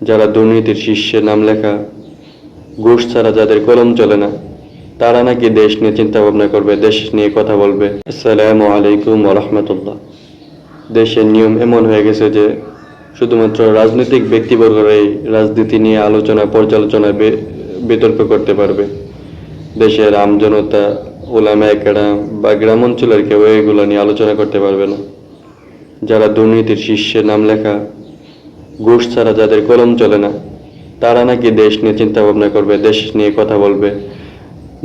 যারা দুর্নীতির শীর্ষে নাম লেখা, ঘুষ ছাড়া যাদের কলম চলে না, তারা নাকি দেশ নিয়ে চিন্তা ভাবনা করবে, দেশ নিয়ে কথা বলবে। আসসালামু আলাইকুম ওয়া রাহমাতুল্লাহ। দেশের নিয়ম এমন হয়ে গেছে যে শুধুমাত্র রাজনৈতিক ব্যক্তিবর্গরাই রাজনীতি নিয়ে আলোচনা পর্যালোচনায় বিতর্ক করতে পারবে। দেশের আমজনতা, ওলামায়ে কেরাম বা গ্রাম অঞ্চলের কেউ এগুলো নিয়ে আলোচনা করতে পারবে না। যারা দুর্নীতির শীর্ষে নাম লেখা, ঘুষ ছাড়া যাদের কলম চলে না, তারা নাকি দেশ নিয়ে চিন্তা ভাবনা করবে, দেশ নিয়ে কথা বলবে।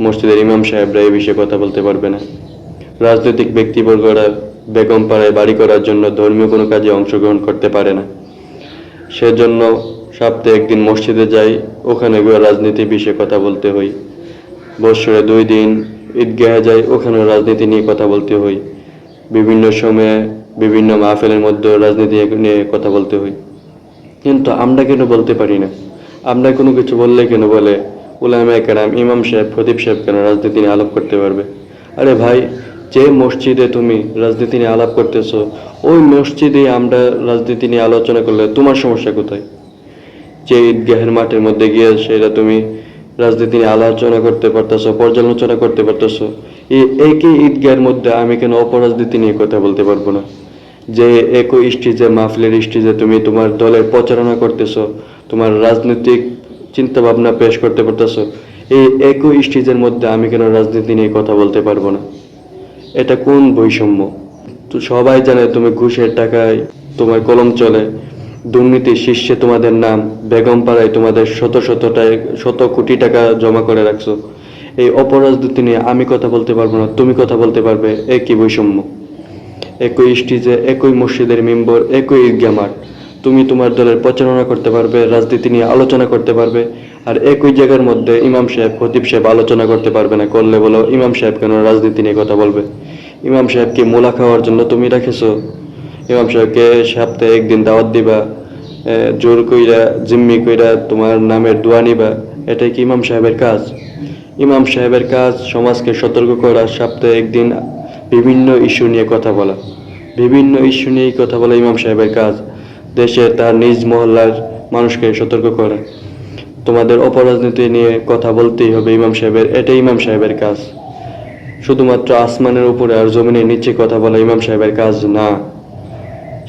মসজিদের ইমাম সাহেবরা এই বিষয়ে কথা বলতে পারবে না। রাজনৈতিক ব্যক্তিবর্গরা বেগম পাড়ায় বাড়ি করার জন্য ধর্মীয় কোনো কাজে অংশগ্রহণ করতে পারে না। সেজন্য সপ্তাহে একদিন মসজিদে যাই, ওখানে গিয়ে রাজনীতি বিষয়ে কথা বলতে হই। বৎসরে 2 দিন ঈদগাহে যাই, ওখানেও রাজনীতি নিয়ে কথা বলতে হই। বিভিন্ন সময়ে বিভিন্ন মাহফিলের মধ্যে রাজনীতি নিয়ে কথা বলতে হই। কিন্তু আমরা কেন বলতে পারি না? আমরা কোনো কিছু বললে কেন বলে উলামায়ে কেরাম, ইমাম সাহেব, খতিব সাহেব কেন রাজনীতি নিয়ে আলাপ করতে পারবে? আরে ভাই, যে মসজিদে তুমি রাজনীতি নিয়ে আলাপ করতেছো, ওই মসজিদে আমরা রাজনীতি নিয়ে আলোচনা করলে তোমার সমস্যা কোথায়? যে ঈদগাহের মাঠের মধ্যে গিয়ে সেটা তুমি রাজনীতি নিয়ে আলোচনা করতে পারতেছো, পর্যালোচনা করতে পারতেছো, এই একই ঈদগাহের মধ্যে আমি কেন অপরাজনীতি নিয়ে কথা বলতে পারবো না? যে একই স্টেজে, মাহফিলের স্টেজে তুমি তোমার দলের প্রচারণা করতেছো, তোমার রাজনৈতিক চিন্তা ভাবনা পেশ করতে পারতেছো, এই একই স্টেজের মধ্যে আমি কেন রাজনীতি নিয়ে কথা বলতে পারবো না? এটা কোন বৈষম্য? তো সবাই জানে তুমি ঘুষের টাকায় তোমার কলম চলে, দুর্নীতির শীর্ষে তোমাদের নাম, বেগম পাড়ায় তোমাদের শত কোটি টাকা জমা করে রাখছো। এই অপরাজনীতি নিয়ে আমি কথা বলতে পারবো না, তুমি কথা বলতে পারবে? একই বৈষম্য। একই স্টেজে, একই মসজিদের মেম্বর, একই ঈদগাহ মাঠ, তুমি তোমার দলের প্রচারণা করতে পারবে, রাজনীতি নিয়ে আলোচনা করতে পারবে, আর একই জায়গার মধ্যে ইমাম সাহেব, খতিব সাহেব আলোচনা করতে পারবে না। করলে বলো ইমাম সাহেব কেন রাজনীতি নিয়ে কথা বলবে? ইমাম সাহেবকে মোলা খাওয়ার জন্য তুমি রাখেছো? ইমাম সাহেবকে সপ্তাহে একদিন দাওয়াত দিবা, জোর কইরা জিম্মি কইরা তোমার নামের দোয়া নিবা, এটাই কি ইমাম সাহেবের কাজ? ইমাম সাহেবের কাজ সমাজকে সতর্ক করা, সপ্তাহে একদিন বিভিন্ন ইস্যু নিয়ে কথা বলা। বিভিন্ন ইস্যু নিয়েই কথা বলা ইমাম সাহেবের কাজ। দেশে তার নিজ মহল্লার মানুষকে সতর্ক করা। তোমাদের অপরাজনীতি নিয়ে কথা বলতেই হবে ইমাম সাহেবের, এটাই ইমাম সাহেবের কাজ। শুধুমাত্র আসমানের উপরে আর জমিনের নিচে কথা বলা ইমাম সাহেবের কাজ না।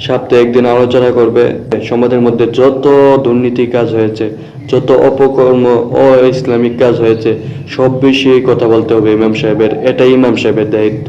সপ্তাহে একদিন আলোচনা করবে, সমাজের মধ্যে যত দুর্নীতি কাজ হয়েছে, যত অপকর্ম, ইসলামিক কাজ হয়েছে, সব বিষয়ে কথা বলতে হবে ইমাম সাহেবের, এটাই ইমাম সাহেবের দায়িত্ব।